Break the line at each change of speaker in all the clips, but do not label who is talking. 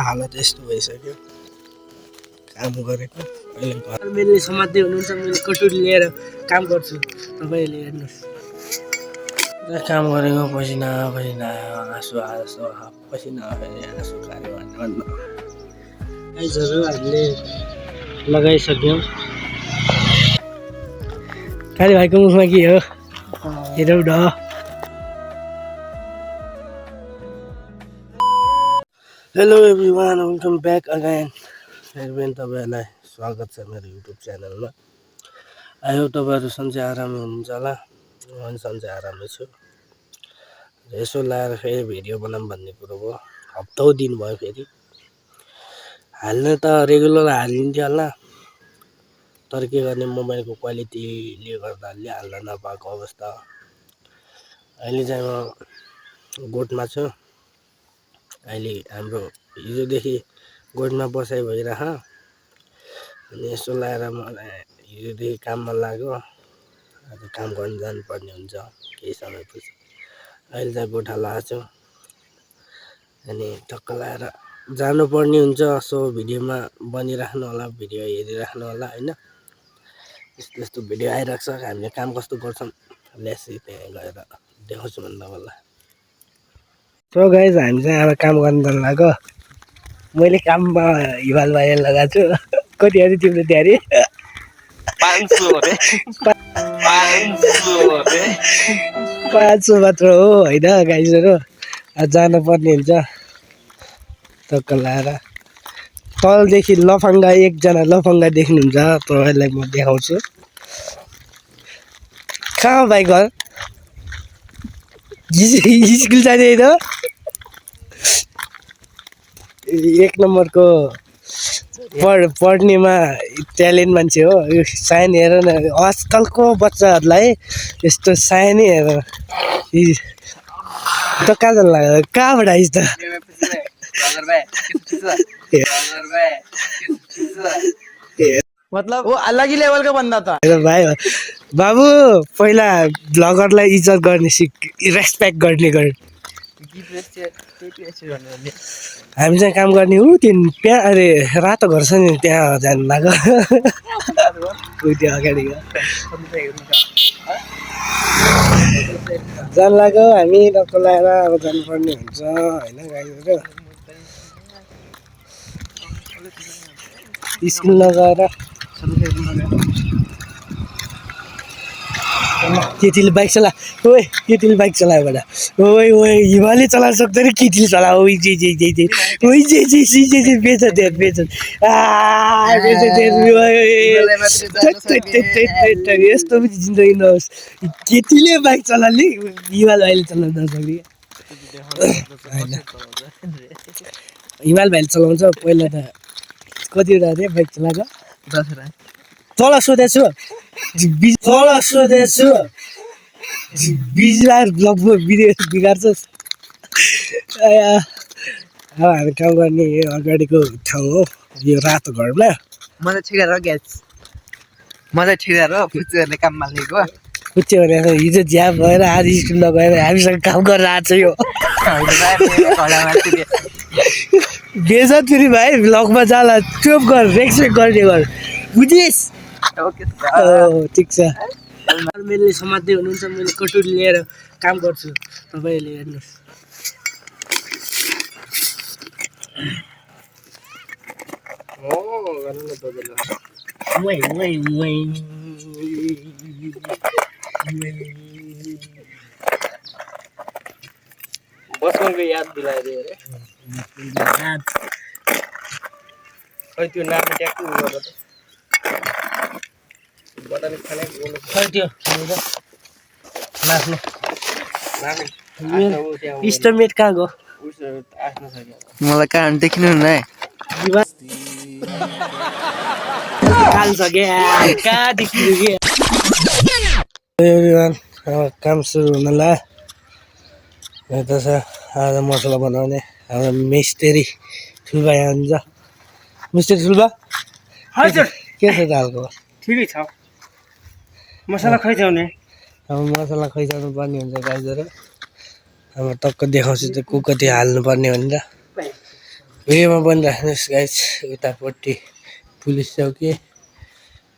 हालत यस्तो भइसक्यो काम गरेको अहिले घरमेले समात्दै हुनुहुन्छ मैले कटुरी लिएर काम गर्छु तपाईले हेर्नुस् काम गरेको पसिना पसिना आँसु पसिना आँसु कार्य भन्नु गाइजहरु हामीले लगाइसक्यौं काली भाइको मुखमा के हो हेरौ ड hello everyone welcome back again फेरि पनि तपाईहरुलाई स्वागत छ मेरो युट्युब च्यानलमा आयो तपाईहरु सन्चै आरामै हुनुहुन्छ होला म पनि सन्चै आरामै छु यसो लाएर फेरि भिडियो बनाऊँ भन्ने कुरो भयो हप्तौ दिन भयो फेरि हाल्न त रेगुलर हालिन्थ्यो होला तर के गर्ने मोबाइलको क्वालिटीले गर्दा अलि हाल्न नपाएको अवस्था अहिले चाहिँ म गोठमा छु अहिले हाम्रो हिजोदेखि गोठमा बसाइ भइरह अनि यसो लाएर मलाई हिजोदेखि काममा लाग्यो आज काम गर्न जानुपर्ने हुन्छ केही समयपछि अहिले चाहिँ गोठा लाएको छु अनि टक्क लाएर जानुपर्ने हुन्छ सो भिडियोमा बनिराख्नु होला भिडियो हेरिराख्नु होला हैन यस्तो यस्तो भिडियो आइराख्छ हामीले काम कस्तो गर्छौं लेट्स त्यहाँ गएर देखाउँछु भन्दा होला सो गाइज हामी चाहिँ अब काम गर्न जान लाग्यो मैले काममा हिमाल भाइ लगाएको छु कति अरे तिम्रो तयारी
500 रे
500 मात्र हो हैन गाइजहरु जानुपर्ने हुन्छ टक्क लाएर तलदेखि लफङ्गा एकजना लफङ्गा देख्नुहुन्छ तपाईहरुलाई म देखाउँछु कहाँ भाइ घर स्कुल जाने हैन एक नम्बरको पढ्नेमा ट्यालेन्ट मान्छे हो यो साइन हेर न आजकलको बच्चाहरुलाई यस्तो साइन हेर त कहाँ जान लाग्यो कहाँबाट आइस त
मतलब वो अलग ही लेवल का बंदा था
भाइ बाबु पहिला ब्लगरलाई इज्जत गर्ने सिक रेस्पेक्ट गर्ने गर हामी चाहिँ काम गर्ने हो त्यहाँ अरे रातो घर छ नि त्यहाँ जानु लाग्यो त्यो अगाडि जान लाग्यो हामी टक्क लगाएर अब जानुपर्ने हुन्छ हैन गाइजहरु स्कुल नगएर केटीले बाइक चला ओए केटीले बाइक चलायो बडा ओए ओए हिमालय चलाउन सक्दैन केटीले चला ओइ जे ओइ जे बेच दे आ बेच दे यस्तो पनि जिन्दगी नहोस् केटीले बाइक चलाउने हिमाल भाइले चलाउन नसक्ने हिमाल भाइले चलाउँछ पहिला त कतिवटा रे बाइक चलाएको
10 रा
तल सोधेछु तल सोधेछु बिजलार ब्लगमा भिडियो बिगार्छस् अब हामी काम गर्ने अगाडिको ठाउँ हो यो रातो घरमा
मलाई ठेगार ग्यास मलाई ठेगार फुच्चेहरुले काममा लिएको
पुच्चे भनेर हिजो ज्याब भएर आज स्कुल नगएर हामीसँग काम गरेर आएको छ यो बेजत फेरि भाइ ब्लगमा जाला चुप गर रेस्पेक्ट गर्ने गर बुझिस्
ओके
ठिक छ मैले समात्दै हुनुहुन्छ मैले कटुरी लिएर काम गर्छु तपाईले हेर्नुस् ओ गर्नु न तपाईले वै बसनको याद दिलाइदियो रे याद खै त्यो नाम ट्याक्क गर्दा त बटन खाने बोल्नु खै त्यो नाच्नु इस्टमेट कहाँ गयो
मलाई कारण देखिनु न
काल छ क्या कहाँ देखिनु के एभ्रिवान काम सुरु हुन ला यता छ आज मसला बनाउने हाम्रो मिस्त्री ठुल्बा यहाँ हुन्छ मिस्त्री ठुल्बा हजुर के छ दालको ठिकै छ मसला खैजाउने अब मसला खैजाउनु पर्ने हुन्छ गाइजहरु अब टक्क देखाउँछु त्यो को कति हाल्नु पर्ने भनेर भिडियोमा बनिराख्नुहोस् गाइज। उतापट्टि पुलिस चौकी,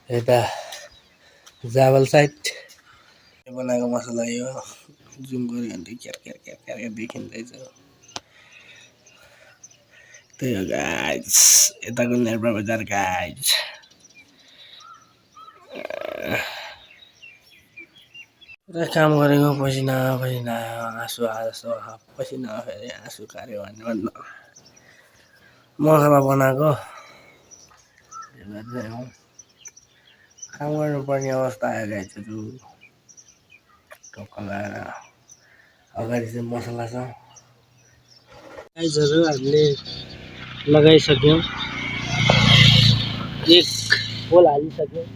यता जावल साइड बनाएको मसला यो जुम गऱ्यो भने क्यार क्यार क्यार क्यार देखिँदैछ। त्यही हो गाइज, यताको नेप्रा बजार गाइज। पुरा काम गरेको पसिना पसिना आँसु आँसु पसिना फेरि आँसु कार्यो भन्नु मसला बनाएको काम गर्नुपर्ने अवस्था आयो गाइजहरू। टक्क लगाएर अगाडि चाहिँ मसला छ गाइजहरू, हामीले लगाइसक्यौँ। एक पोल हालिसक्यौँ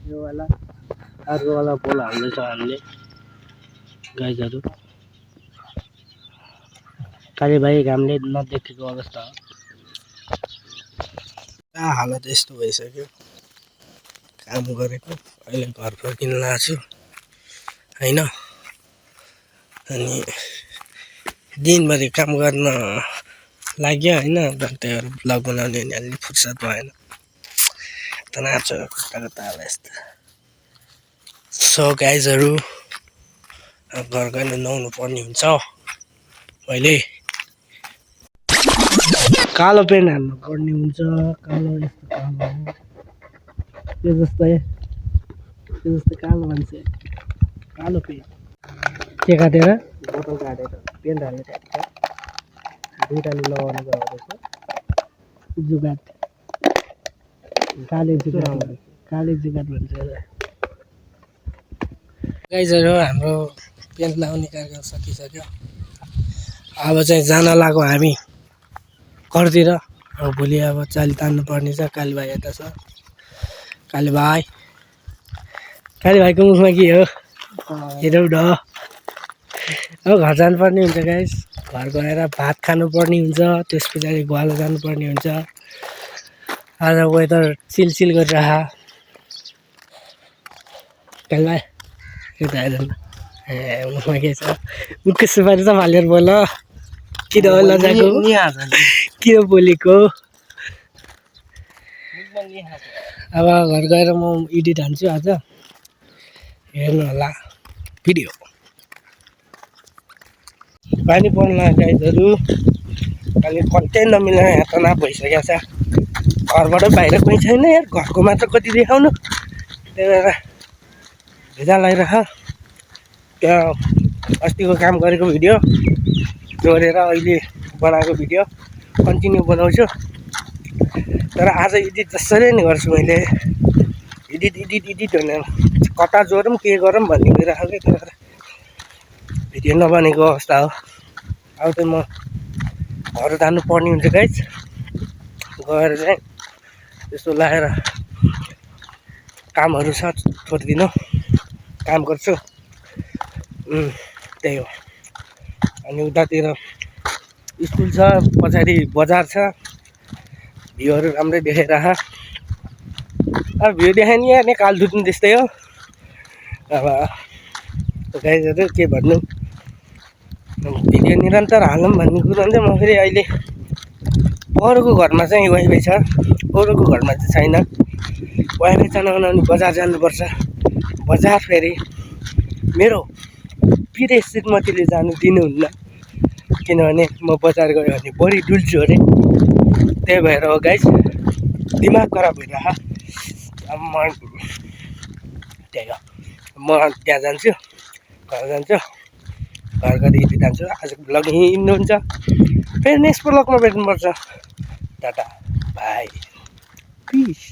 यो वाला, अर्कोवाला पोल हाल्दैछ हामीले गाइजहरू। काली भाइ घामले नदेखेको अवस्था हो। हालत यस्तो भइसक्यो काम गरेको। अहिले घर फर्किन लागेको छु होइन। अनि दिनभरि काम गर्न लाग्यो होइन। त्यही भएर ब्लग बनाउने नि अलि फुर्सद भएन। तनाव छ खुट्टाको ताल यस्तो। सो गाइजहरू, अब घर गएर नुहाउनु पर्ने हुन्छ। मैले कालो पेन्ट हाल्नु पर्ने हुन्छ। कालो यस्तो कालो त्यो जस्तै कालो मान्छे कालो पेन्ट के काटेर बोतल काटेर पेन्ट हाल्ने ट्याक्क दुईटाले लगाउनु गएको रहेछ। जुगाट काले जुगाट भन्छ। गाइजहरू, हाम्रो पेन्ट लगाउने कार्यक्रम सकिसक्यो। अब चाहिँ जान लाग्यो हामी घरतिर। अब भोलि अब चाली तान्नु पर्ने छ। काली भाइ यता छ। काली भाइको मुखमा के हो हेरौ न। अब घर जानुपर्ने हुन्छ गाइस। घर गएर भात खानुपर्ने हुन्छ। त्यस पछाडि गुवालो जानुपर्ने हुन्छ। आज वेदर चिल गरिरह। काली भाइ यता हेर न। मुखमा के छ? मुखको सुपारी त फालेर बोल। किन लजाको? किन बोलेको? अब घर गएर म एडिट हान्छु आज। हेर्नु होला भिडियो। पानी पर्न लाग्यो गाइजहरू। अहिले कन्टेन्ट नमिलेर यहाँ तनाव भइसकेको छ। घरबाट बाहिर कोही छैन यार। घरको मात्र कति देखाउनु। त्यही भएर भेजा लगाइरह। त्यहाँ अस्तिको काम गरेको भिडियो जोडेर अहिले बनाएको भिडियो कन्टिन्यू बनाउँछु। तर आज एडिट जसरी नै गर्छु मैले। एडिट भनेर कता जोडौँ के गरौँ भन्ने भइरहेको क्या। त्यही भएर भिडियो नबनेको अवस्था हो। अब चाहिँ म घर जानु पर्ने हुन्छ गाइज। गएर चाहिँ त्यसो लगाएर कामहरू छ छोडिदिनु। काम गर्छु त्यही हो। अनि उतातिर स्कुल छ, पछाडि बजार छ। भ्यूहरू राम्रै देखाइरह। अब भ्यू देखाइ नि यार, काल दुध्नु त्यस्तै हो। अब गाइजहरू के भन्नु, भिडियो निरन्तर हालौँ भन्ने कुरो हुन्छ। म फेरि अहिले अरूको घरमा चाहिँ वाइफाई छ, अरूको घरमा चाहिँ छैन। वाइफाई चलाउन अनि बजार जानुपर्छ। बजार फेरि मेरो प्रिय श्रीमतीले जानु दिनुहुन्न। किनभने म बजार गयो भने बढी डुल्छु अरे। त्यही भएर हो गाइज, दिमाग खराब भइरह। अब म त्यही हो, म त्यहाँ जान्छु, घर जान्छु। घर गएर एडिट हान्छु। आजको ब्लग यहीँ हिँड्नुहुन्छ। फेरि नेक्स्ट ब्लगमा भेट्नुपर्छ। Tata bye piece.